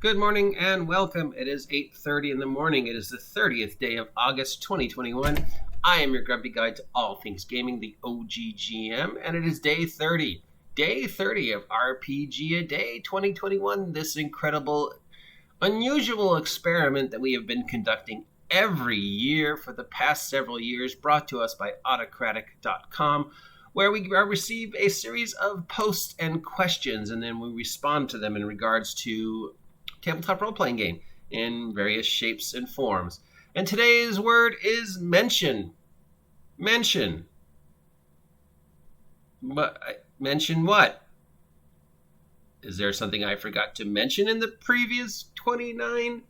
Good morning and welcome. It is 8:30 in the morning. It is the 30th day of August 2021. I am your grumpy guide to all things gaming, the OGGM, and it is day 30. Day 30 of RPG A Day 2021. This incredible, unusual experiment that we have been conducting every year for the past several years, brought to us by autocratic.com, where we receive a series of posts and questions, and then we respond to them in regards to tabletop role-playing game in various shapes and forms. And today's word is mention. Mention. Mention what? Is there something I forgot to mention in the previous 29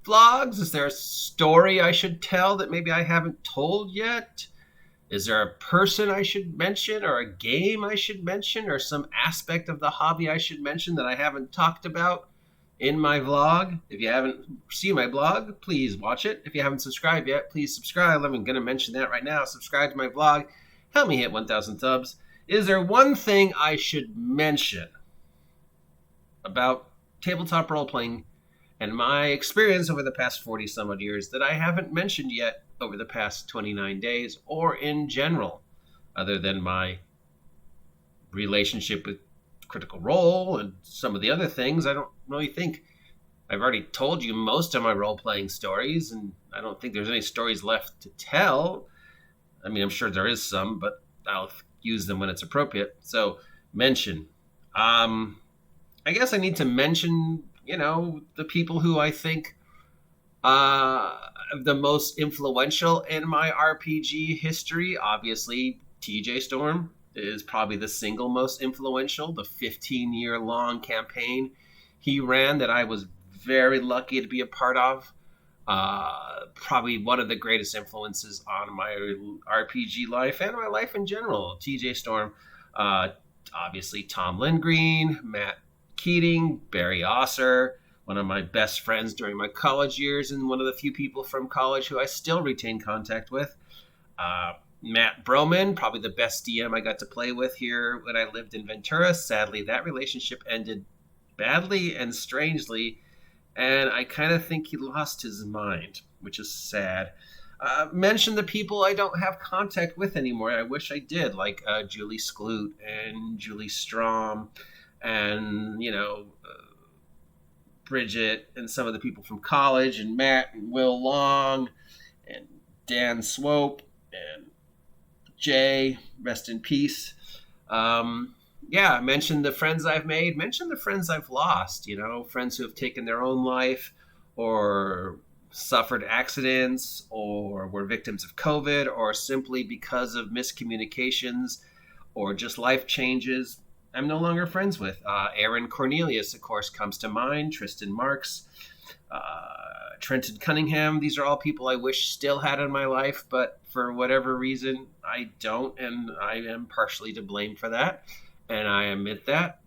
vlogs? Is there a story I should tell that maybe I haven't told yet? Is there a person I should mention, or a game I should mention, or some aspect of the hobby I should mention that I haven't talked about in my vlog? If you haven't seen my blog, please watch it. If you haven't subscribed yet, please subscribe. I'm going to mention that right now. Subscribe to my vlog. Help me hit 1,000 subs. Is there one thing I should mention about tabletop role-playing and my experience over the past 40 some odd years that I haven't mentioned yet over the past 29 days, or in general, other than my relationship with Critical Role and some of the other things? I don't really think I've already told you most of my role-playing stories, and I don't think there's any stories left to tell. I mean, I'm sure there is some, but I'll use them when it's appropriate. So, mention. I guess I need to mention, the people who I think the most influential in my RPG history. Obviously, TJ Storm is probably the single most influential. The 15-year-long campaign he ran that I was very lucky to be a part of. Probably one of the greatest influences on my RPG life and my life in general. TJ Storm, obviously Tom Lindgreen, Matt Keating, Barry Osser, one of my best friends during my college years, and one of the few people from college who I still retain contact with. Matt Broman, probably the best DM I got to play with here when I lived in Ventura. Sadly, that relationship ended badly and strangely, and I kind of think he lost his mind, which is sad. Mention the people I don't have contact with anymore. I wish I did, like Julie Skloot and Julie Strom and, Bridget and some of the people from college, and Matt and Will Long and Dan Swope and Jay, rest in peace. Mention the friends I've made. Mention the friends I've lost, friends who have taken their own life or suffered accidents or were victims of COVID or simply because of miscommunications or just life changes I'm no longer friends with. Aaron Cornelius, of course, comes to mind. Tristan Marks, Trenton Cunningham. These are all people I wish still had in my life, but for whatever reason, I don't, and I am partially to blame for that, and I admit that.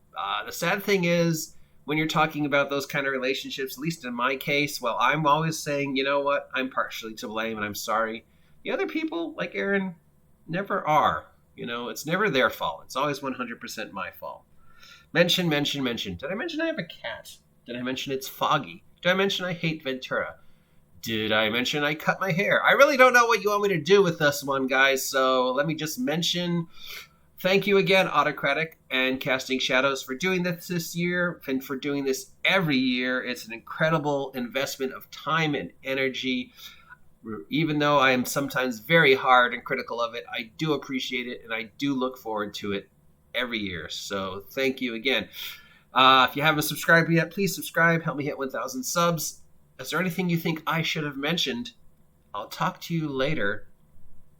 The sad thing is, when you're talking about those kind of relationships, at least in my case, well, I'm always saying, you know what, I'm partially to blame, and I'm sorry. The other people, like Aaron, never are. It's never their fault. It's always 100% my fault. Mention. Did I mention I have a cat? Did I mention it's foggy? Did I mention I hate Ventura? Did I mention I cut my hair? I really don't know what you want me to do with this one, guys, so let me just mention thank you again, Autocratic and Casting Shadows, for doing this year and for doing this every year. It's an incredible investment of time and energy. Even though I am sometimes very hard and critical of it, I do appreciate it, and I do look forward to it every year. So thank you again. If you haven't subscribed yet, please subscribe. Help me hit 1,000 subs. Is there anything you think I should have mentioned? I'll talk to you later.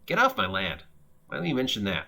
Get off my land. Why don't you mention that?